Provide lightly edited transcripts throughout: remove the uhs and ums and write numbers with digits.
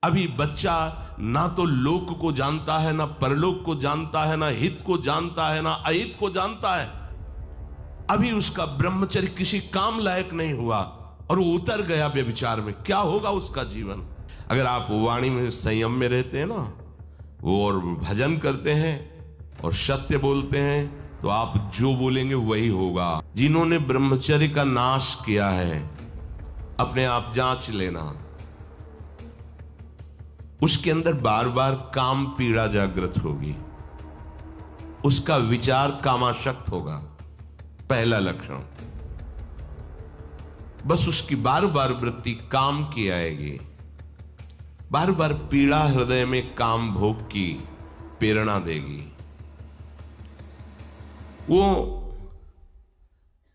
अभी बच्चा ना तो लोक को जानता है, ना परलोक को जानता है, ना हित को जानता है, ना अहित को जानता है। अभी उसका ब्रह्मचर्य किसी काम लायक नहीं हुआ और वो उतर गया व्यभिचार में। क्या होगा उसका जीवन? अगर आप वाणी में संयम में रहते हैं ना, वो और भजन करते हैं और सत्य बोलते हैं, तो आप जो बोलेंगे वही होगा। जिन्होंने ब्रह्मचर्य का नाश किया है, अपने आप जांच लेना। उसके अंदर बार बार काम पीड़ा जागृत होगी, उसका विचार कामाशक्त होगा, पहला लक्षण। बस उसकी बार बार वृत्ति काम की आएगी, बार बार पीड़ा हृदय में काम भोग की प्रेरणा देगी। वो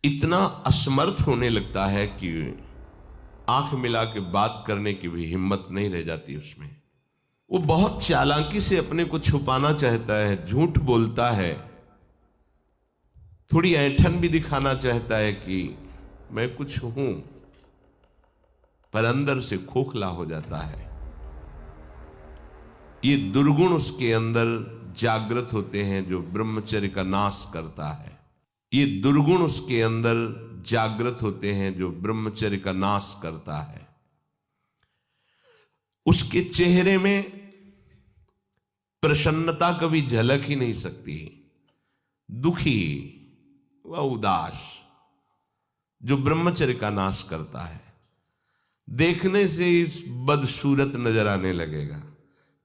इतना असमर्थ होने लगता है कि आंख मिला के बात करने की भी हिम्मत नहीं रह जाती उसमें। वो बहुत चालाकी से अपने को छुपाना चाहता है, झूठ बोलता है, थोड़ी ऐंठन भी दिखाना चाहता है कि मैं कुछ हूं, पर अंदर से खोखला हो जाता है। ये दुर्गुण उसके अंदर जागृत होते हैं जो ब्रह्मचर्य का नाश करता है। ये दुर्गुण उसके अंदर जागृत होते हैं जो ब्रह्मचर्य का नाश करता है। उसके चेहरे में प्रसन्नता कभी झलक ही नहीं सकती, दुखी व उदास, जो ब्रह्मचर्य का नाश करता है। देखने से इस बदसूरत नजर आने लगेगा,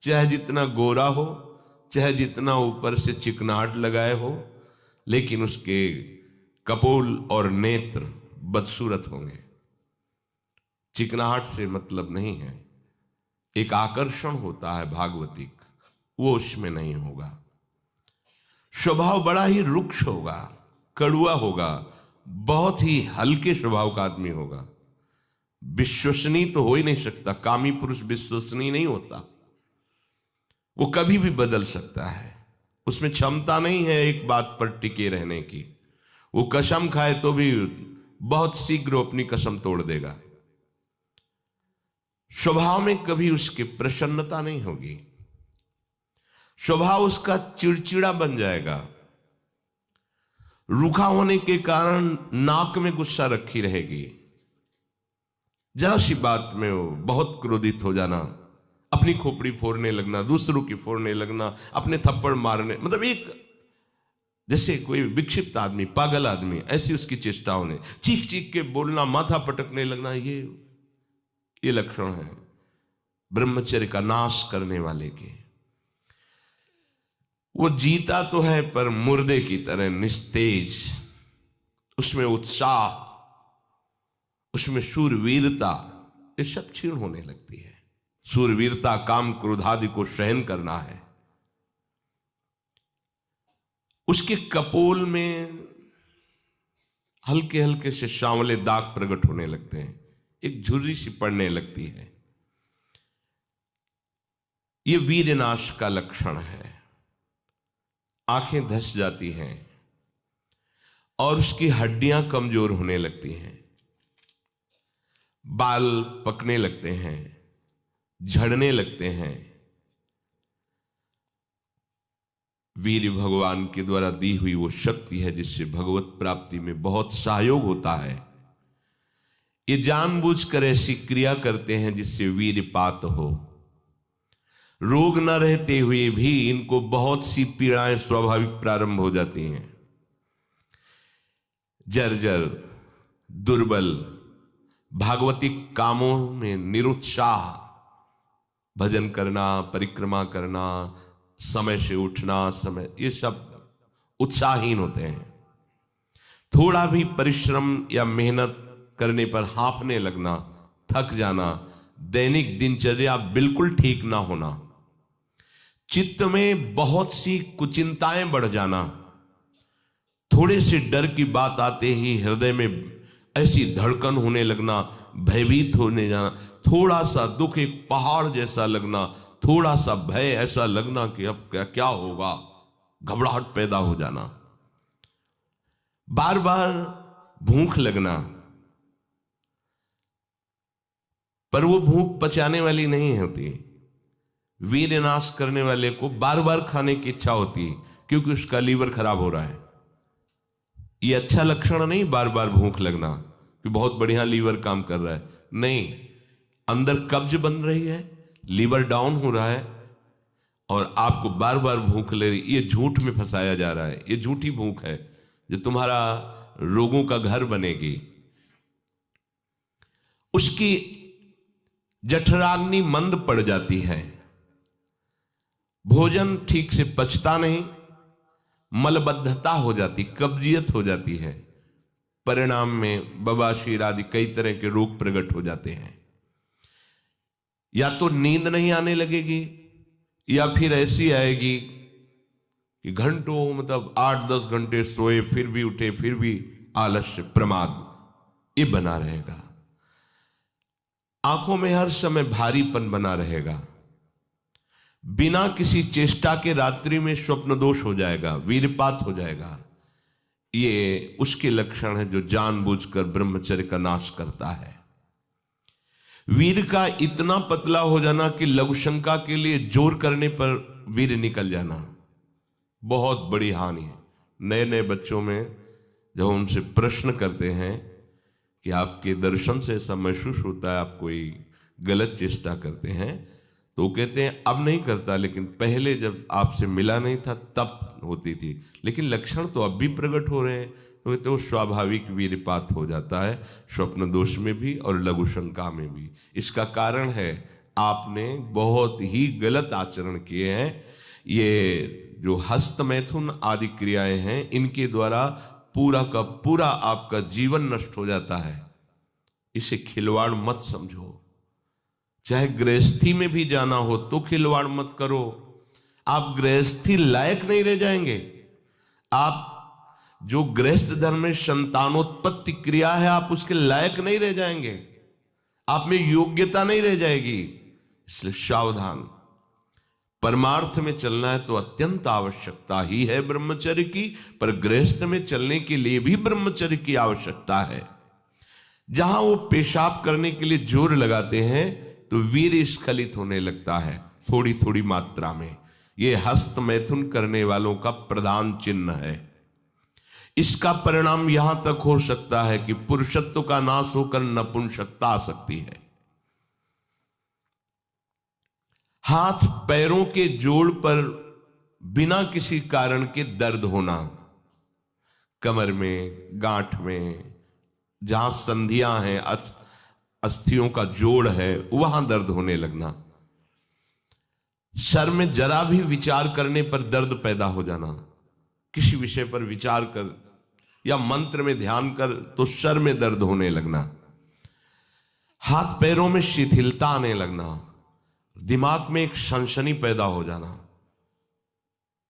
चाहे जितना गोरा हो, चाहे जितना ऊपर से चिकनाहट लगाए हो, लेकिन उसके कपोल और नेत्र बदसूरत होंगे। चिकनाहट से मतलब नहीं है, एक आकर्षण होता है भागवतिक, वो उसमें नहीं होगा। स्वभाव बड़ा ही रुक्ष होगा, कड़ुआ होगा, बहुत ही हल्के स्वभाव का आदमी होगा। विश्वसनीय तो हो ही नहीं सकता, कामी पुरुष विश्वसनीय नहीं होता। वो कभी भी बदल सकता है, उसमें क्षमता नहीं है एक बात पर टिके रहने की। वो कसम खाए तो भी बहुत शीघ्र अपनी कसम तोड़ देगा। स्वभाव में कभी उसकी प्रसन्नता नहीं होगी, स्वभाव उसका चिड़चिड़ा बन जाएगा। रूखा होने के कारण नाक में गुस्सा रखी रहेगी, जरा सी बात में वो बहुत क्रोधित हो जाना, अपनी खोपड़ी फोड़ने लगना, दूसरों की फोड़ने लगना, अपने थप्पड़ मारने, मतलब एक जैसे कोई विक्षिप्त आदमी, पागल आदमी, ऐसी उसकी चेष्टाओं ने चीख चीख के बोलना, माथा पटकने लगना, ये लक्षण है ब्रह्मचर्य का नाश करने वाले के। वो जीता तो है पर मुर्दे की तरह निस्तेज, उसमें उत्साह, उसमें शूरवीरता, ये सब क्षीण होने लगती है। शूरवीरता काम क्रोध आदि को सहन करना है। उसके कपोल में हल्के हल्के से सांवले दाग प्रकट होने लगते हैं, एक झुर्री सी पड़ने लगती है। ये वीरनाश का लक्षण है। आंखें धस जाती हैं और उसकी हड्डियां कमजोर होने लगती हैं, बाल पकने लगते हैं, झड़ने लगते हैं। वीर भगवान के द्वारा दी हुई वो शक्ति है जिससे भगवत प्राप्ति में बहुत सहयोग होता है। ये जानबूझकर ऐसी क्रिया करते हैं जिससे वीरपात हो। रोग न रहते हुए भी इनको बहुत सी पीड़ाएं स्वाभाविक प्रारंभ हो जाती हैं। जर्जर, दुर्बल, भागवतिक कामों में निरुत्साह, भजन करना, परिक्रमा करना, समय से उठना, समय, ये सब उत्साहहीन होते हैं। थोड़ा भी परिश्रम या मेहनत करने पर हांफने लगना, थक जाना, दैनिक दिनचर्या बिल्कुल ठीक ना होना, चित्त में बहुत सी कुचिंताएं बढ़ जाना, थोड़े से डर की बात आते ही हृदय में ऐसी धड़कन होने लगना, भयभीत होने जाना, थोड़ा सा दुख एक पहाड़ जैसा लगना, थोड़ा सा भय ऐसा लगना कि अब क्या क्या होगा, घबराहट पैदा हो जाना, बार बार भूख लगना, पर वो भूख पचाने वाली नहीं होती, वीर्य नाश करने वाले को बार बार खाने की इच्छा होती है क्योंकि उसका लीवर खराब हो रहा है। ये अच्छा लक्षण नहीं बार बार भूख लगना कि बहुत बढ़िया लीवर काम कर रहा है, नहीं, अंदर कब्ज बन रही है, लीवर डाउन हो रहा है और आपको बार बार भूख ले रही। ये झूठ में फंसाया जा रहा है, ये झूठी भूख है जो तुम्हारा रोगों का घर बनेगी। उसकी जठराग्नि मंद पड़ जाती है, भोजन ठीक से पचता नहीं, मलबद्धता हो जाती, कब्जियत हो जाती है, परिणाम में बवासीर आदि कई तरह के रोग प्रकट हो जाते हैं। या तो नींद नहीं आने लगेगी या फिर ऐसी आएगी कि घंटों मतलब 8-10 घंटे सोए फिर भी उठे फिर भी आलस्य प्रमाद ये बना रहेगा। आंखों में हर समय भारीपन बना रहेगा, बिना किसी चेष्टा के रात्रि में स्वप्न दोष हो जाएगा, वीरपात हो जाएगा। ये उसके लक्षण है जो जानबूझकर ब्रह्मचर्य का नाश करता है। वीर का इतना पतला हो जाना कि लघुशंका के लिए जोर करने पर वीर निकल जाना बहुत बड़ी हानि है। नए नए बच्चों में जब उनसे प्रश्न करते हैं कि आपके दर्शन से ऐसा महसूस होता है आप कोई गलत चेष्टा करते हैं, तो वो कहते हैं अब नहीं करता, लेकिन पहले जब आपसे मिला नहीं था तब होती थी, लेकिन लक्षण तो अब भी प्रकट हो रहे हैं। तो कहते हैं वो स्वाभाविक वीरपात हो जाता है, स्वप्न दोष में भी और लघु शंका में भी। इसका कारण है आपने बहुत ही गलत आचरण किए हैं। ये जो हस्त मैथुन आदि क्रियाएं हैं इनके द्वारा पूरा का पूरा आपका जीवन नष्ट हो जाता है। इसे खिलवाड़ मत समझो। चाहे गृहस्थी में भी जाना हो तो खिलवाड़ मत करो। आप गृहस्थी लायक नहीं रह जाएंगे। आप जो गृहस्थ धर्म में संतानोत्पत्ति क्रिया है आप उसके लायक नहीं रह जाएंगे, आप में योग्यता नहीं रह जाएगी। इसलिए सावधान। परमार्थ में चलना है तो अत्यंत आवश्यकता ही है ब्रह्मचर्य की, पर गृहस्थ में चलने के लिए भी ब्रह्मचर्य की आवश्यकता है। जहां वो पेशाब करने के लिए जोर लगाते हैं तो वीर स्खलित होने लगता है थोड़ी थोड़ी मात्रा में। ये हस्त मैथुन करने वालों का प्रधान चिन्ह है। इसका परिणाम यहां तक हो सकता है कि पुरुषत्व का नाश होकर नपुंसकता आ सकती है। हाथ पैरों के जोड़ पर बिना किसी कारण के दर्द होना, कमर में, गांठ में, जहां संधियां हैं, अस्थियों का जोड़ है, वहां दर्द होने लगना, सर में जरा भी विचार करने पर दर्द पैदा हो जाना, किसी विषय पर विचार कर या मंत्र में ध्यान कर तो सर में दर्द होने लगना, हाथ पैरों में शिथिलता आने लगना, दिमाग में एक सनसनी पैदा हो जाना,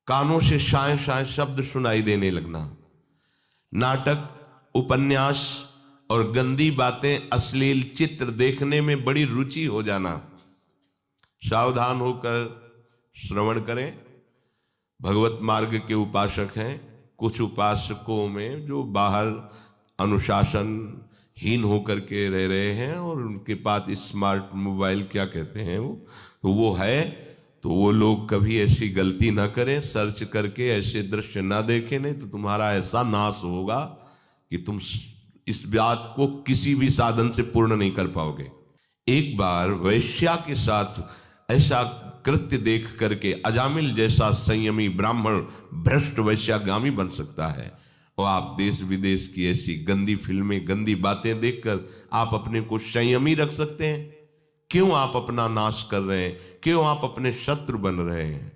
कानों से शाय शाय शब्द सुनाई देने लगना, नाटक, उपन्यास और गंदी बातें, अश्लील चित्र देखने में बड़ी रुचि हो जाना। सावधान होकर श्रवण करें। भगवत मार्ग के उपासक हैं, कुछ उपासकों में जो बाहर अनुशासनहीन होकर के रह रहे हैं और उनके पास स्मार्ट मोबाइल क्या कहते हैं वो है, तो वो लोग कभी ऐसी गलती ना करें, सर्च करके ऐसे दृश्य ना देखें, नहीं तो तुम्हारा ऐसा नाश होगा कि तुम इस बात को किसी भी साधन से पूर्ण नहीं कर पाओगे। एक बार वैश्या के साथ ऐसा कृत्य देख करके अजामिल जैसा संयमी ब्राह्मण भ्रष्ट वैश्यागामी बन सकता है। और आप देश विदेश की ऐसी गंदी फिल्में, गंदी बातें देखकर आप अपने को संयमी रख सकते हैं? क्यों आप अपना नाश कर रहे हैं? क्यों आप अपने शत्रु बन रहे हैं?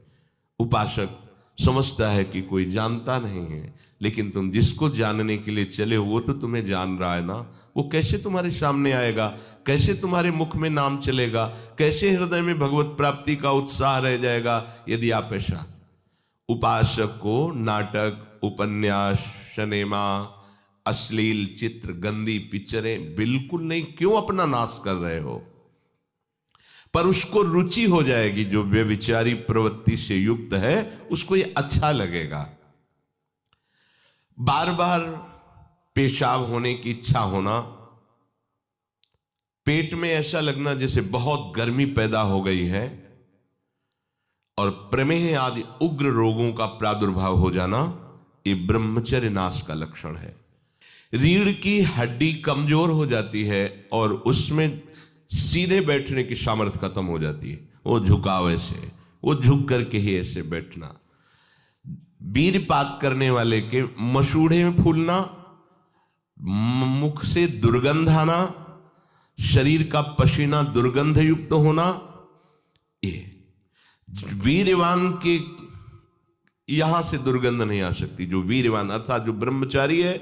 उपासक समझता है कि कोई जानता नहीं है, लेकिन तुम जिसको जानने के लिए चले वो तो तुम्हें जान रहा है ना। वो कैसे तुम्हारे सामने आएगा? कैसे तुम्हारे मुख में नाम चलेगा? कैसे हृदय में भगवत प्राप्ति का उत्साह रह जाएगा यदि आप ऐसा? उपासक को नाटक, उपन्यास, सिनेमा, अश्लील चित्र, गंदी पिक्चरें बिल्कुल नहीं। क्यों अपना नाश कर रहे हो? पर उसको रुचि हो जाएगी, जो व्यभिचारी प्रवृत्ति से युक्त है उसको ये अच्छा लगेगा। बार बार पेशाब होने की इच्छा होना, पेट में ऐसा लगना जैसे बहुत गर्मी पैदा हो गई है, और प्रमेह आदि उग्र रोगों का प्रादुर्भाव हो जाना, ये ब्रह्मचर्य नाश का लक्षण है। रीढ़ की हड्डी कमजोर हो जाती है और उसमें सीधे बैठने की सामर्थ्य खत्म हो जाती है। वो झुकाव ऐसे, वो झुक करके ही ऐसे बैठना, वीरपात करने वाले के मसूड़े में फूलना, मुख से दुर्गंध आना, शरीर का पसीना दुर्गंध युक्त होना, ये वीरवान के यहां से दुर्गंध नहीं आ सकती। जो वीरवान अर्थात जो ब्रह्मचारी है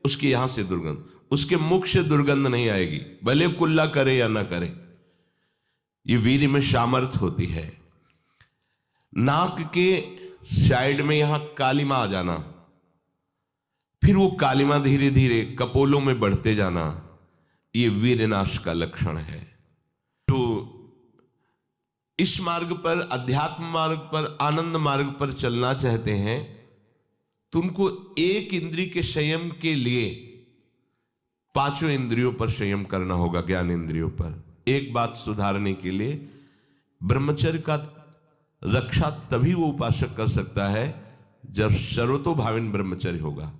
उसके यहां से दुर्गंध, उसके मुख से दुर्गंध नहीं आएगी, भले कुल्ला करे या ना करे। ये वीर में सामर्थ्य होती है। नाक के साइड में यहां कालिमा आ जाना, फिर वो कालिमा धीरे धीरे कपोलों में बढ़ते जाना, ये वीरनाश का लक्षण है। तो इस मार्ग पर, अध्यात्म मार्ग पर, आनंद मार्ग पर चलना चाहते हैं तो उनको एक इंद्रिय के संयम के लिए पांचों इंद्रियों पर संयम करना होगा, ज्ञान इंद्रियों पर। एक बात सुधारने के लिए ब्रह्मचर्य का रक्षा तभी वो उपासक कर सकता है जब सर्वतोभावेन ब्रह्मचर्य होगा।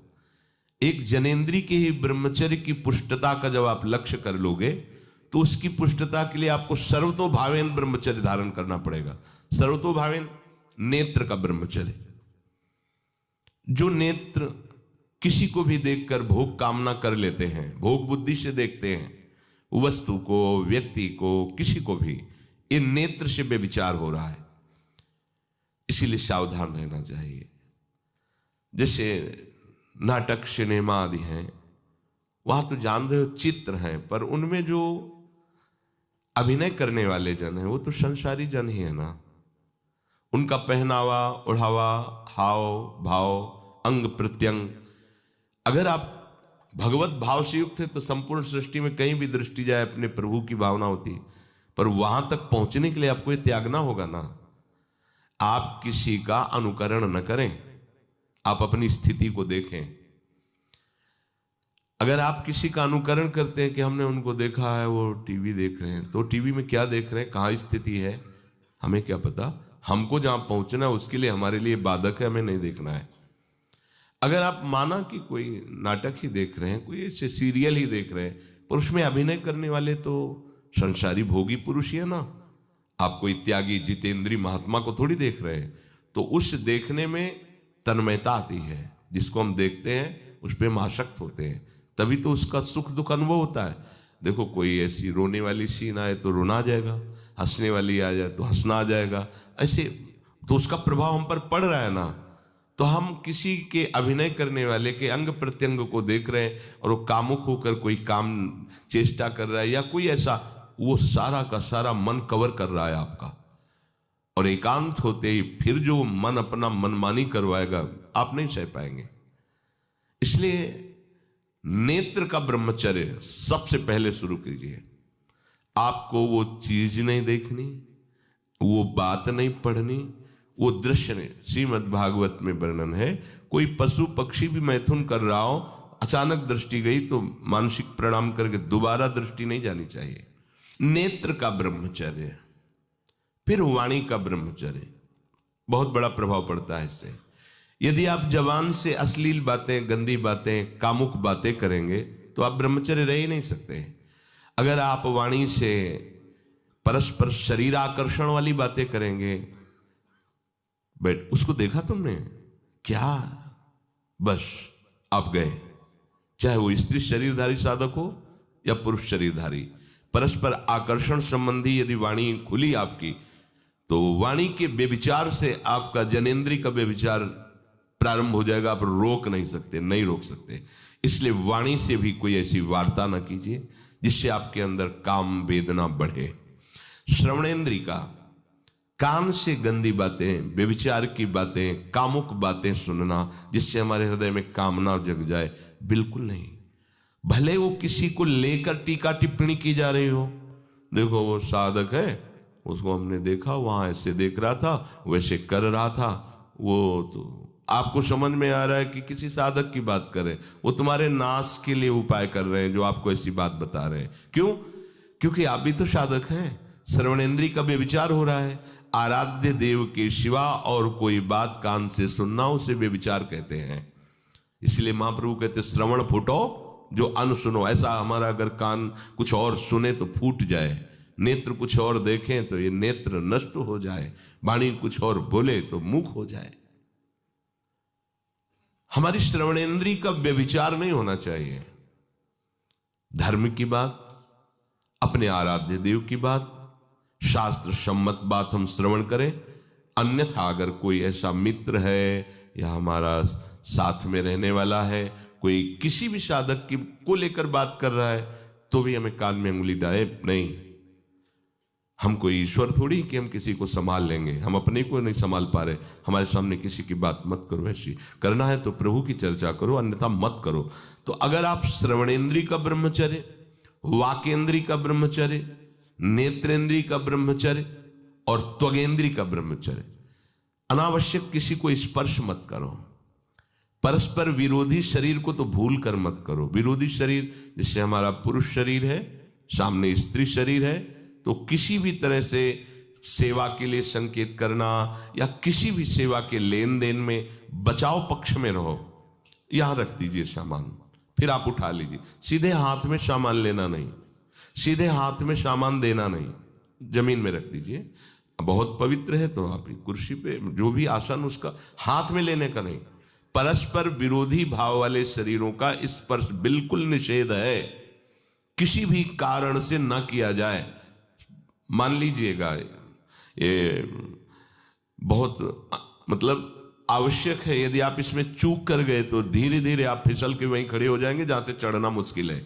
एक जनेन्द्रीय के ही ब्रह्मचर्य की पुष्टता का जब आप लक्ष्य कर लोगे तो उसकी पुष्टता के लिए आपको सर्वतोभावेन ब्रह्मचर्य धारण करना पड़ेगा। सर्वतोभावेन नेत्र का ब्रह्मचर्य, जो नेत्र किसी को भी देखकर भोग कामना कर लेते हैं, भोग बुद्धि से देखते हैं वस्तु को, व्यक्ति को, किसी को भी, ये नेत्र से व्यभिचार हो रहा है। इसीलिए सावधान रहना चाहिए। जैसे नाटक, सिनेमा आदि हैं, वहां तो जान रहे हो चित्र हैं, पर उनमें जो अभिनय करने वाले जन हैं वो तो संसारी जन ही है ना। उनका पहनावा, ओढ़ावा, हाव भाव, अंग प्रत्यंग, अगर आप भगवत भाव से युक्त है तो संपूर्ण सृष्टि में कहीं भी दृष्टि जाए अपने प्रभु की भावना होती है। पर वहां तक पहुंचने के लिए आपको ये त्यागना होगा ना। आप किसी का अनुकरण न करें, आप अपनी स्थिति को देखें। अगर आप किसी का अनुकरण करते हैं कि हमने उनको देखा है वो टीवी देख रहे हैं, तो टीवी में क्या देख रहे हैं, कहाँ स्थिति है, हमें क्या पता। हमको जहां पहुंचना है उसके लिए हमारे लिए बाधक है, हमें नहीं देखना है। अगर आप माना कि कोई नाटक ही देख रहे हैं, कोई ऐसे सीरियल ही देख रहे हैं, पर उसमें अभिनय करने वाले तो संसारी भोगी पुरुष ही है ना। आप कोई त्यागी जितेंद्री महात्मा को थोड़ी देख रहे हैं। तो उस देखने में तन्मयता आती है, जिसको हम देखते हैं उस पर हम आसक्त होते हैं, तभी तो उसका सुख दुख अनुभव होता है। देखो कोई ऐसी रोने वाली सीन आए तो रोना आ जाएगा, हंसने वाली आ जाए तो हंसना आ जाएगा, ऐसे तो उसका प्रभाव हम पर पड़ रहा है ना। तो हम किसी के अभिनय करने वाले के अंग प्रत्यंग को देख रहे हैं और वो कामुक होकर कोई काम चेष्टा कर रहा है या कोई ऐसा, वो सारा का सारा मन कवर कर रहा है आपका। और एकांत होते ही फिर जो मन अपना मनमानी करवाएगा आप नहीं सह पाएंगे। इसलिए नेत्र का ब्रह्मचर्य सबसे पहले शुरू कीजिए। आपको वो चीज नहीं देखनी, वो बात नहीं पढ़नी, वो दृश्य नहीं। श्रीमद् भागवत में वर्णन है, कोई पशु पक्षी भी मैथुन कर रहा हो, अचानक दृष्टि गई तो मानसिक प्रणाम करके दोबारा दृष्टि नहीं जानी चाहिए। नेत्र का ब्रह्मचर्य। फिर वाणी का ब्रह्मचर्य, बहुत बड़ा प्रभाव पड़ता है इससे। यदि आप जबान से अश्लील बातें, गंदी बातें, कामुक बातें करेंगे तो आप ब्रह्मचर्य रह ही नहीं सकते। अगर आप वाणी से परस्पर शरीर आकर्षण वाली बातें करेंगे, बट उसको देखा तुमने क्या, बस आप गए। चाहे वो स्त्री शरीरधारी साधक हो या पुरुष शरीरधारी, परस्पर आकर्षण संबंधी यदि वाणी खुली आपकी, तो वाणी के व्यभिचार से आपका जनेन्द्रीय का व्यभिचार प्रारंभ हो जाएगा। आप रोक नहीं सकते, नहीं रोक सकते। इसलिए वाणी से भी कोई ऐसी वार्ता ना कीजिए जिससे आपके अंदर काम वेदना बढ़े। श्रवणेन्द्रिय का, कान से गंदी बातें, व्यभिचार की बातें, कामुक बातें सुनना जिससे हमारे हृदय में कामना जग जाए, बिल्कुल नहीं। भले वो किसी को लेकर टीका टिप्पणी की जा रही हो, देखो वो साधक है, उसको हमने देखा वहां ऐसे देख रहा था, वैसे कर रहा था, वो तो आपको समझ में आ रहा है कि किसी साधक की बात कर रहे हैं, वो तुम्हारे नाश के लिए उपाय कर रहे हैं जो आपको ऐसी बात बता रहे हैं। क्यों? क्योंकि आप भी तो साधक हैं। श्रवणेन्द्रिय का व्यभिचार हो रहा है, आराध्य देव के सिवा और कोई बात कान से सुनना उसे व्यभिचार कहते हैं। इसलिए महाप्रभु कहते श्रवण फूटो जो अन सुनो। ऐसा हमारा अगर कान कुछ और सुने तो फूट जाए, नेत्र कुछ और देखें तो ये नेत्र नष्ट हो जाए, वाणी कुछ और बोले तो मुख हो जाए। हमारी श्रवणेंद्री का व्यभिचार नहीं होना चाहिए। धर्म की बात, अपने आराध्य देव की बात, शास्त्र सम्मत बात हम श्रवण करें। अन्यथा अगर कोई ऐसा मित्र है या हमारा साथ में रहने वाला है, कोई किसी भी साधक की को लेकर बात कर रहा है, तो भी हमें कान में अंगुली डाले नहीं। हम कोई ईश्वर थोड़ी कि हम किसी को संभाल लेंगे, हम अपने को नहीं संभाल पा रहे। हमारे सामने किसी की बात मत करो, ऐसी करना है तो प्रभु की चर्चा करो, अन्यथा मत करो। तो अगर आप श्रवणेंद्री का ब्रह्मचर्य, वाकेंद्री का ब्रह्मचर्य, नेत्रेंद्री का ब्रह्मचर्य और त्वगेंद्री का ब्रह्मचर्य, अनावश्यक किसी को स्पर्श मत करो। परस्पर विरोधी शरीर को तो भूल कर मत करो। विरोधी शरीर जिससे हमारा पुरुष शरीर है, सामने स्त्री शरीर है, तो किसी भी तरह से सेवा के लिए संकेत करना या किसी भी सेवा के लेन देन में बचाव पक्ष में रहो। यहां रख दीजिए सामान, फिर आप उठा लीजिए। सीधे हाथ में सामान लेना नहीं, सीधे हाथ में सामान देना नहीं, जमीन में रख दीजिए। बहुत पवित्र है तो आप कुर्सी पे जो भी आसन उसका हाथ में लेने का नहीं। परस्पर विरोधी भाव वाले शरीरों का स्पर्श बिल्कुल निषेध है, किसी भी कारण से ना किया जाए। मान लीजिएगा ये बहुत मतलब आवश्यक है, यदि आप इसमें चूक कर गए तो धीरे धीरे आप फिसल के वहीं खड़े हो जाएंगे जहां से चढ़ना मुश्किल है।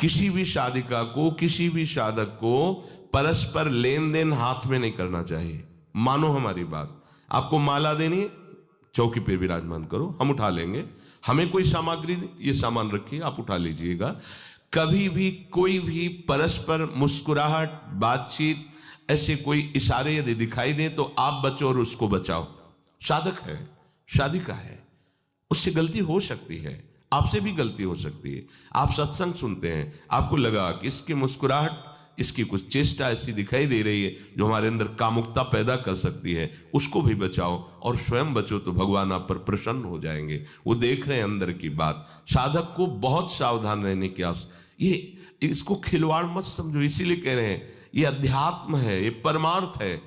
किसी भी साधिका को, किसी भी साधक को परस्पर लेन देन हाथ में नहीं करना चाहिए। मानो हमारी बात, आपको माला देनी है, चौकी पे विराजमान करो, हम उठा लेंगे। हमें कोई सामग्री, ये सामान रखिए, आप उठा लीजिएगा। कभी भी कोई भी परस्पर मुस्कुराहट, बातचीत, ऐसे कोई इशारे यदि दिखाई दे तो आप बचो और उसको बचाओ। साधक है, साधिका है, उससे गलती हो सकती है, आपसे भी गलती हो सकती है। आप सत्संग सुनते हैं, आपको लगा कि इसकी मुस्कुराहट, इसकी कुछ चेष्टा ऐसी दिखाई दे रही है जो हमारे अंदर कामुकता पैदा कर सकती है, उसको भी बचाओ और स्वयं बचो तो भगवान आप पर प्रसन्न हो जाएंगे। वो देख रहे हैं अंदर की बात। साधक को बहुत सावधान रहने की आवश्यकता। ये इसको खिलवाड़ मत समझो, इसीलिए कह रहे हैं ये अध्यात्म है, ये परमार्थ है।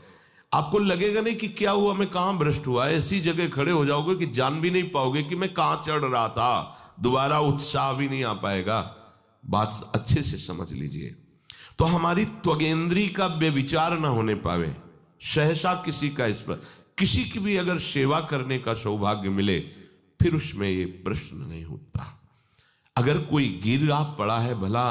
आपको लगेगा नहीं कि क्या हुआ, मैं कहां भ्रष्ट हुआ, ऐसी जगह खड़े हो जाओगे कि जान भी नहीं पाओगे कि मैं कहां चढ़ रहा था। दोबारा उत्साह भी नहीं आ पाएगा। बात अच्छे से समझ लीजिए। तो हमारी त्वगेंद्री का व्यभिचार ना होने पावे। सहसा किसी का इस पर, किसी की भी अगर सेवा करने का सौभाग्य मिले, फिर उसमें ये प्रश्न नहीं उठता। अगर कोई गिर आप पड़ा है, भला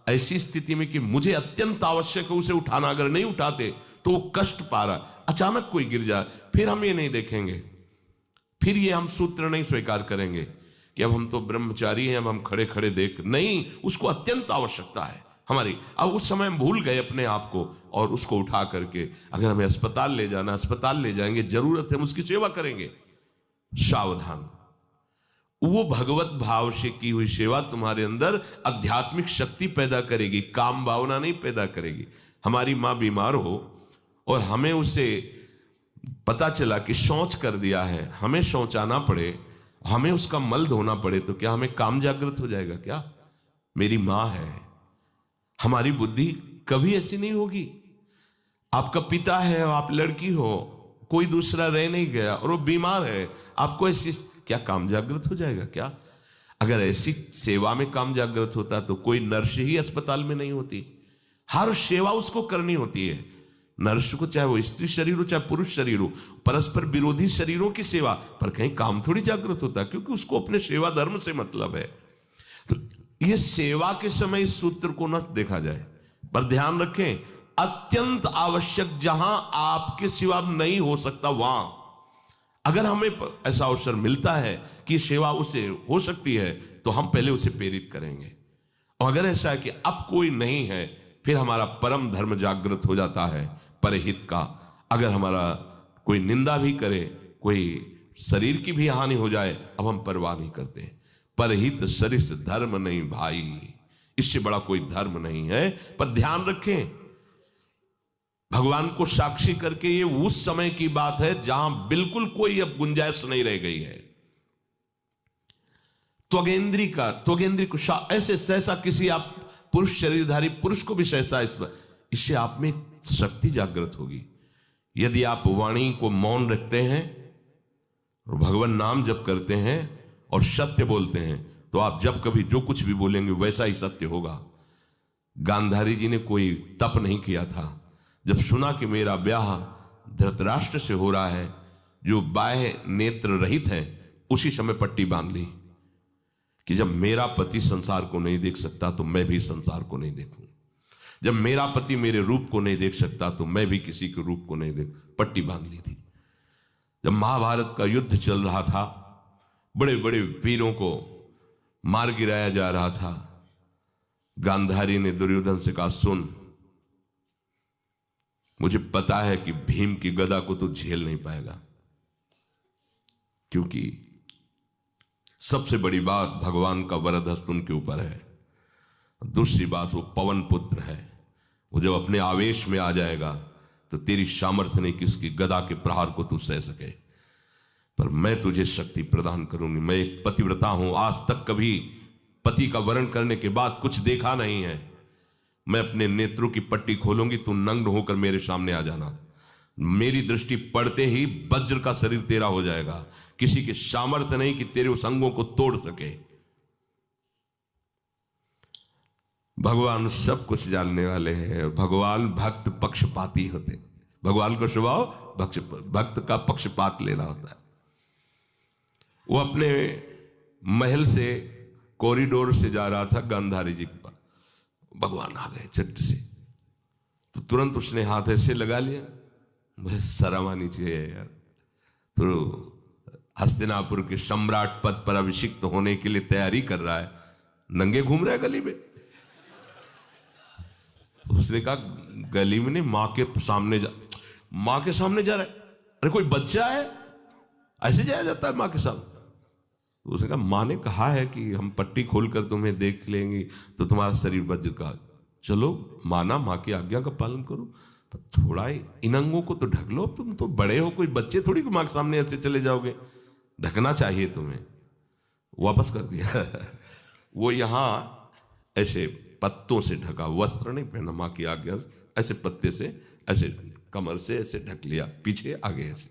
ऐसी स्थिति में कि मुझे अत्यंत आवश्यक है उसे उठाना, अगर नहीं उठाते तो वो कष्ट पा रहा, अचानक कोई गिर जाए, फिर हम ये नहीं देखेंगे, फिर ये हम सूत्र नहीं स्वीकार करेंगे कि अब हम तो ब्रह्मचारी हैं, अब हम खड़े खड़े देख नहीं। उसको अत्यंत आवश्यकता है हमारी। अब उस समय हम भूल गए अपने आप को और उसको उठा करके अगर हमें अस्पताल ले जाना, अस्पताल ले जाएंगे, जरूरत है हम उसकी सेवा करेंगे। सावधान। वो भगवत भाव से की हुई सेवा तुम्हारे अंदर आध्यात्मिक शक्ति पैदा करेगी, काम भावना नहीं पैदा करेगी। हमारी माँ बीमार हो और हमें उसे पता चला कि शौच कर दिया है, हमें शौचाना पड़े, हमें उसका मल धोना पड़े, तो क्या हमें काम जागृत हो जाएगा? क्या मेरी माँ है। हमारी बुद्धि कभी ऐसी नहीं होगी। आपका पिता है, आप लड़की हो, कोई दूसरा रह नहीं गया और वो बीमार है, आपको ऐसी क्या काम जागृत हो जाएगा? क्या अगर ऐसी सेवा में काम जागृत होता तो कोई नर्स ही अस्पताल में नहीं होती। हर सेवा उसको करनी होती है, नर्स को, चाहे वो स्त्री शरीर हो चाहे पुरुष शरीर हो। परस्पर विरोधी शरीरों की सेवा पर कहीं काम थोड़ी जागृत होता, क्योंकि उसको अपने सेवा धर्म से मतलब है। तो ये सेवा के समय इस सूत्र को न देखा जाए, पर ध्यान रखें, अत्यंत आवश्यक जहां आपके सिवा नहीं हो सकता वहां अगर हमें ऐसा अवसर मिलता है कि सेवा उसे हो सकती है तो हम पहले उसे प्रेरित करेंगे। और अगर ऐसा है कि अब कोई नहीं है, फिर हमारा परम धर्म जागृत हो जाता है परहित का। अगर हमारा कोई निंदा भी करे, कोई शरीर की भी हानि हो जाए, अब हम परवाह नहीं करते। परहित सरिस धर्म नहीं भाई, इससे बड़ा कोई धर्म नहीं है। पर ध्यान रखें, भगवान को साक्षी करके, ये उस समय की बात है जहां बिल्कुल कोई अब गुंजाइश नहीं रह गई है। त्वगेंद्री को ऐसे सहसा किसी आप पुरुष शरीरधारी पुरुष को भी सहसा इससे आप में शक्ति जागृत होगी। यदि आप वाणी को मौन रखते हैं और भगवान नाम जप करते हैं और सत्य बोलते हैं, तो आप जब कभी जो कुछ भी बोलेंगे वैसा ही सत्य होगा। गांधारी जी ने कोई तप नहीं किया था। जब सुना कि मेरा ब्याह धृतराष्ट्र से हो रहा है जो बाह्य नेत्र रहित है, उसी समय पट्टी बांध ली कि जब मेरा पति संसार को नहीं देख सकता तो मैं भी संसार को नहीं देखूं। जब मेरा पति मेरे रूप को नहीं देख सकता तो मैं भी किसी के रूप को नहीं देख, पट्टी बांध ली थी। जब महाभारत का युद्ध चल रहा था, बड़े बड़े वीरों को मार गिराया जा रहा था, गांधारी ने दुर्योधन से कहा, सुन, मुझे पता है कि भीम की गदा को तो झेल नहीं पाएगा, क्योंकि सबसे बड़ी बात भगवान का वरद हस्त उनके ऊपर है। दूसरी बात, वो पवन पुत्र है, वो जब अपने आवेश में आ जाएगा तो तेरी सामर्थ्य नहीं कि उसकी गदा के प्रहार को तू सह सके। पर मैं तुझे शक्ति प्रदान करूंगी। मैं एक पतिव्रता हूं, आज तक कभी पति का वरण करने के बाद कुछ देखा नहीं है। मैं अपने नेत्रों की पट्टी खोलूंगी, तू नग्न होकर मेरे सामने आ जाना। मेरी दृष्टि पड़ते ही वज्र का शरीर तेरा हो जाएगा। किसी की सामर्थ्य नहीं कि तेरे उस अंगों को तोड़ सके। भगवान सब कुछ जानने वाले हैं। भगवान भक्त पक्षपाती होते। भगवान का स्वभाव भक्त का पक्षपात लेना होता है। वो अपने महल से कॉरिडोर से जा रहा था गांधारी जी के पास, भगवान आ गए चट से, तो तुरंत उसने हाथ ऐसे लगा लिया। मुझे शर्म आनी चाहिए यार, तो हस्तिनापुर के सम्राट पद पर अभिषिक्त होने के लिए तैयारी कर रहा है, नंगे घूम रहा है गली में। उसने कहा, गली में नहीं, मां के सामने जा रहा है। अरे कोई बच्चा है, ऐसे जाया जाता है मां के सामने? उसने कहा, मां ने कहा है कि हम पट्टी खोलकर तुम्हें देख लेंगे तो तुम्हारा शरीर वज्र का। चलो माना, मां की आज्ञा का पालन करो, पर थोड़ा इन अंगों को तो ढक लो। तुम तो बड़े हो, कोई बच्चे थोड़ी मां के सामने ऐसे चले जाओगे, ढकना चाहिए तुम्हें। वापस कर दिया। वो यहां ऐसे पत्तों से ढका, वस्त्र नहीं पहना, मां की आज्ञा ऐसे पत्ते से ऐसे कमर से ऐसे ढक लिया, पीछे आगे ऐसे।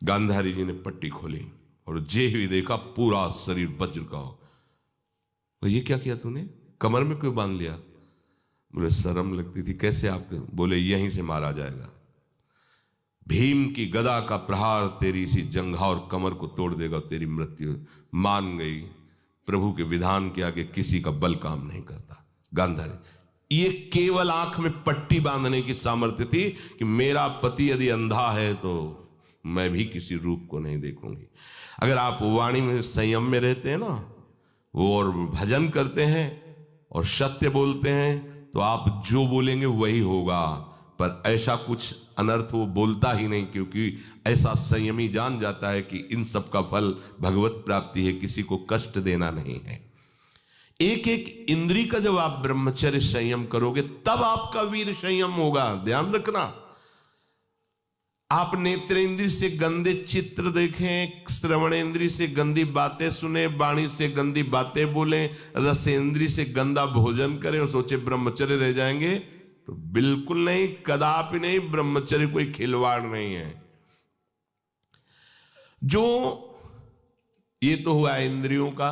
गांधारी जी ने पट्टी खोली और जे ही देखा पूरा शरीर वज्र का हो। तो ये क्या किया तूने, कमर में क्यों बांध लिया? मुझे शर्म लगती थी। कैसे आपके? बोले यहीं से मारा जाएगा। भीम की गदा का प्रहार तेरी इसी जंघा और कमर को तोड़ देगा, तेरी मृत्यु। मान गई, प्रभु के विधान के आगे किसी का बल काम नहीं करता। गांधारी, ये केवल आंख में पट्टी बांधने की सामर्थ्य थी कि मेरा पति यदि अंधा है तो मैं भी किसी रूप को नहीं देखूंगी। अगर आप वाणी में संयम में रहते हैं ना, वो और भजन करते हैं और सत्य बोलते हैं, तो आप जो बोलेंगे वही होगा। पर ऐसा कुछ अनर्थ वो बोलता ही नहीं, क्योंकि ऐसा संयमी जान जाता है कि इन सब का फल भगवत प्राप्ति है, किसी को कष्ट देना नहीं है। एक एक इंद्री का जब आप ब्रह्मचर्य संयम करोगे तब आपका वीर संयम होगा। ध्यान रखना, आप नेत्रेंद्री से गंदे चित्र देखें, श्रवणेंद्री से गंदी बातें सुने, वाणी से गंदी बातें बोलें, रसेंद्री से गंदा भोजन करें और सोचे ब्रह्मचर्य रह जाएंगे, तो बिल्कुल नहीं, कदापि नहीं। ब्रह्मचर्य कोई खिलवाड़ नहीं है। जो ये तो हुआ इंद्रियों का,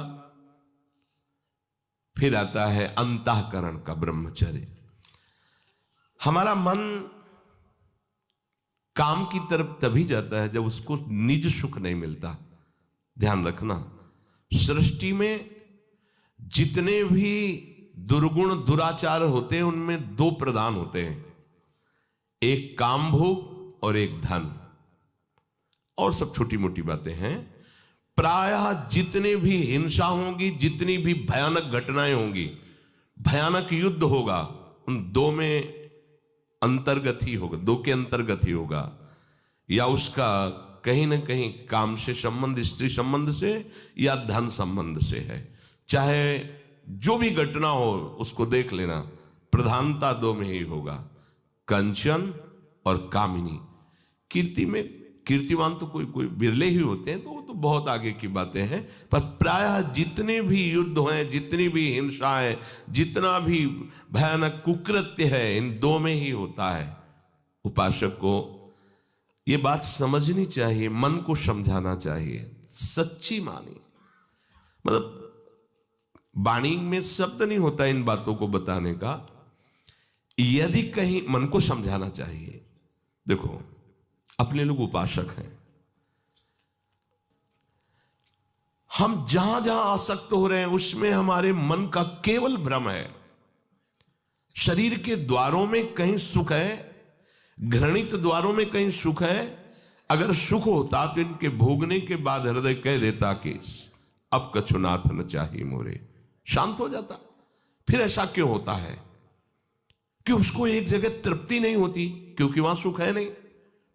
फिर आता है अंतःकरण का ब्रह्मचर्य। हमारा मन काम की तरफ तभी जाता है जब उसको निज सुख नहीं मिलता। ध्यान रखना, सृष्टि में जितने भी दुर्गुण दुराचार होते हैं उनमें दो प्रधान होते हैं, एक काम भोग और एक धन, और सब छोटी मोटी बातें हैं। प्रायः जितने भी हिंसा होगी, जितनी भी भयानक घटनाएं होंगी, भयानक युद्ध होगा, उन दो में अंतर्गत ही होगा, दो के अंतर्गत ही होगा। या उसका कहीं ना कहीं काम से संबंध, स्त्री संबंध से या धन संबंध से है। चाहे जो भी घटना हो उसको देख लेना, प्रधानता दो में ही होगा, कंचन और कामिनी। कीर्ति में कीर्तिमान तो कोई कोई बिरले ही होते हैं, तो वो तो बहुत आगे की बातें हैं। पर प्रायः जितने भी युद्ध हैं, जितनी भी हिंसा है, जितना भी भयानक कुकृत्य है, इन दो में ही होता है। उपासक को ये बात समझनी चाहिए, मन को समझाना चाहिए, सच्ची मानी। मतलब वाणी में शब्द नहीं होता इन बातों को बताने का, यदि कहीं मन को समझाना चाहिए। देखो, अपने लोग उपासक हैं, हम जहां जहां आसक्त हो रहे हैं उसमें हमारे मन का केवल भ्रम है। शरीर के द्वारों में कहीं सुख है, घृणित द्वारों में कहीं सुख है। अगर सुख होता तो इनके भोगने के बाद हृदय कह देता कि अब कछुनाथ न चाहिए मोरे, शांत हो जाता। फिर ऐसा क्यों होता है कि उसको एक जगह तृप्ति नहीं होती, क्योंकि वहां सुख है नहीं।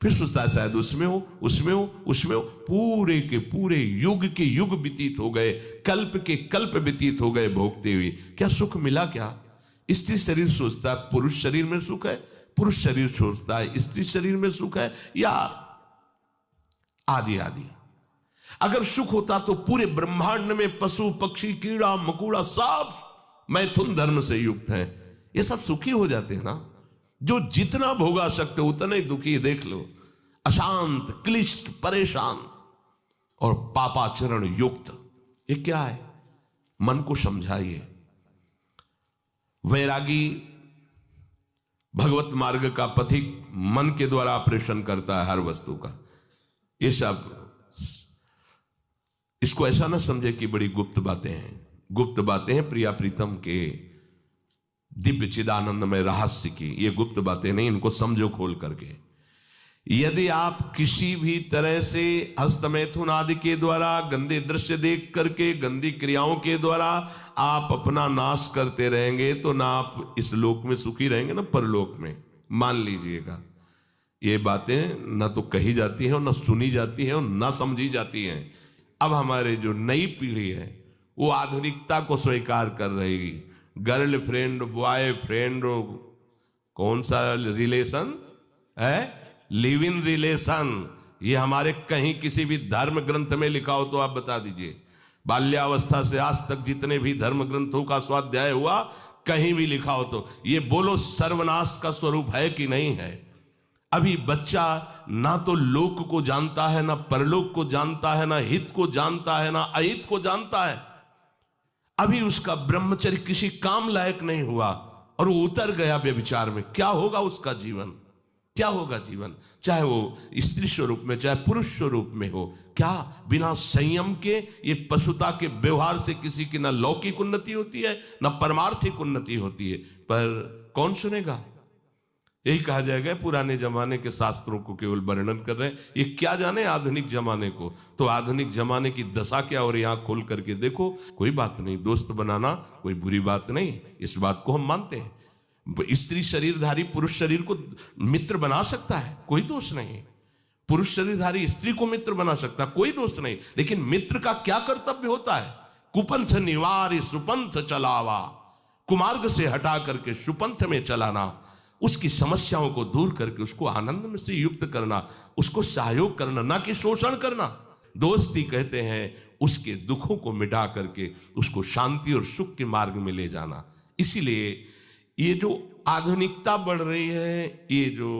फिर सोचता है शायद उसमें हो, उसमें हो, उसमें हो। पूरे के पूरे युग के युग व्यतीत हो गए, कल्प के कल्प व्यतीत हो गए भोगते हुए, क्या सुख मिला? क्या स्त्री शरीर सोचता है पुरुष शरीर में सुख है, पुरुष शरीर सोचता है स्त्री शरीर में सुख है, या आदि आदि। अगर सुख होता तो पूरे ब्रह्मांड में पशु पक्षी कीड़ा मकोड़ा सब मैथुन धर्म से युक्त हैं, ये सब सुखी हो जाते हैं ना। जो जितना भोगा सकते उतना ही दुखी। देख लो, अशांत, क्लिष्ट, परेशान और पापाचरण युक्त। ये क्या है? मन को समझाइए। वैरागी भगवत मार्ग का पथिक मन के द्वारा ऑपरेशन करता है हर वस्तु का। ये सब, इसको ऐसा ना समझे कि बड़ी गुप्त बातें हैं। गुप्त बातें हैं प्रिया प्रीतम के दिव्य चिदानंद में रहस्य की, ये गुप्त बातें नहीं, इनको समझो खोल करके। यदि आप किसी भी तरह से हस्तमैथुन आदि के द्वारा, गंदे दृश्य देख करके, गंदी क्रियाओं के द्वारा आप अपना नाश करते रहेंगे, तो ना आप इस लोक में सुखी रहेंगे ना परलोक में। मान लीजिएगा, ये बातें ना तो कही जाती हैं और ना सुनी जाती हैं और ना समझी जाती हैं। अब हमारे जो नई पीढ़ी है वो आधुनिकता को स्वीकार कर रहेगी। गर्लफ्रेंड, बॉयफ्रेंड, कौन सा रिलेशन है? Live in relation. ये हमारे कहीं किसी भी धर्म ग्रंथ में लिखा हो तो आप बता दीजिए। बाल्यावस्था से आज तक जितने भी धर्म ग्रंथों का स्वाध्याय हुआ, कहीं भी लिखा हो तो ये बोलो सर्वनाश का स्वरूप है कि नहीं है। अभी बच्चा ना तो लोक को जानता है, ना परलोक को जानता है, ना हित को जानता है, ना अहित को जानता है। अभी उसका ब्रह्मचर्य किसी काम लायक नहीं हुआ और वो उतर गया व्यभिचार में। क्या होगा उसका जीवन? क्या होगा जीवन? चाहे वो स्त्री स्वरूप में, चाहे पुरुष स्वरूप में हो। क्या बिना संयम के, ये पशुता के व्यवहार से किसी की ना लौकिक उन्नति होती है, ना परमार्थिक उन्नति होती है। पर कौन सुनेगा? यही कहा जाएगा पुराने जमाने के शास्त्रों को केवल वर्णन कर रहे हैं, ये क्या जाने आधुनिक जमाने को। तो आधुनिक जमाने की दशा क्या हो रही है, आंख खोल करके देखो। कोई बात नहीं, दोस्त बनाना कोई बुरी बात नहीं, इस बात को हम मानते हैं। स्त्री शरीरधारी पुरुष शरीर को मित्र बना सकता है, कोई दोष नहीं। पुरुष शरीरधारी स्त्री को मित्र बना सकता है, कोई दोष नहीं। लेकिन मित्र का क्या कर्तव्य होता है? कुपंथ निवार सुपंथ चलावा, कुमार्ग से हटा करके सुपंथ में चलाना, उसकी समस्याओं को दूर करके उसको आनंद में से युक्त करना, उसको सहयोग करना, ना कि शोषण करना। दोस्ती कहते हैं उसके दुखों को मिटा करके उसको शांति और सुख के मार्ग में ले जाना। इसीलिए ये जो आधुनिकता बढ़ रही है, ये जो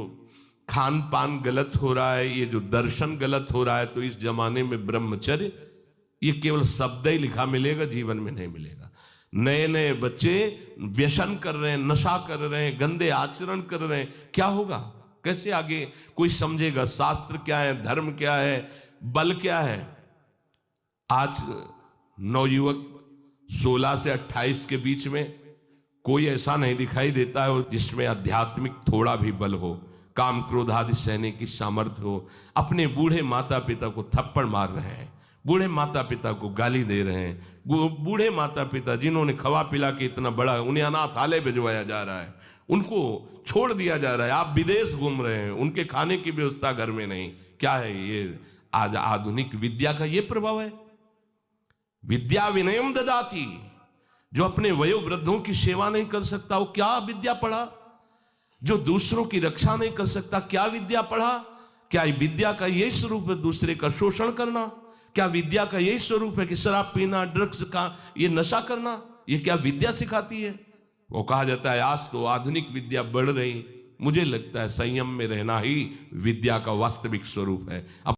खान पान गलत हो रहा है, ये जो दर्शन गलत हो रहा है, तो इस जमाने में ब्रह्मचर्य ये केवल शब्द ही लिखा मिलेगा, जीवन में नहीं मिलेगा। नए नए बच्चे व्यसन कर रहे हैं, नशा कर रहे हैं, गंदे आचरण कर रहे हैं। क्या होगा? कैसे आगे कोई समझेगा? शास्त्र क्या है, धर्म क्या है, बल क्या है? आज नवयुवक 16 से 28 के बीच में कोई ऐसा नहीं दिखाई देता है जिसमें आध्यात्मिक थोड़ा भी बल हो, काम क्रोध आदि सहने की सामर्थ्य हो। अपने बूढ़े माता पिता को थप्पड़ मार रहे हैं, बूढ़े माता पिता को गाली दे रहे हैं, बूढ़े माता पिता जिन्होंने खवा पिला के इतना बड़ा, उन्हें अनाथालय भिजवाया जा रहा है, उनको छोड़ दिया जा रहा है। आप विदेश घूम रहे हैं, उनके खाने की व्यवस्था घर में नहीं। क्या है ये? आज आधुनिक विद्या का ये प्रभाव है। विद्या विनयम ददाति, जो अपने वयोवृद्धों की सेवा नहीं कर सकता वो क्या विद्या पढ़ा? जो दूसरों की रक्षा नहीं कर सकता, क्या विद्या पढ़ा? क्या विद्या का यही स्वरूप है दूसरे का शोषण करना? क्या विद्या का यही स्वरूप है कि शराब पीना, ड्रग्स का ये नशा करना? ये क्या विद्या सिखाती है? वो कहा जाता है आज तो आधुनिक विद्या बढ़ रही, मुझे लगता है संयम में रहना ही विद्या का वास्तविक स्वरूप है। अब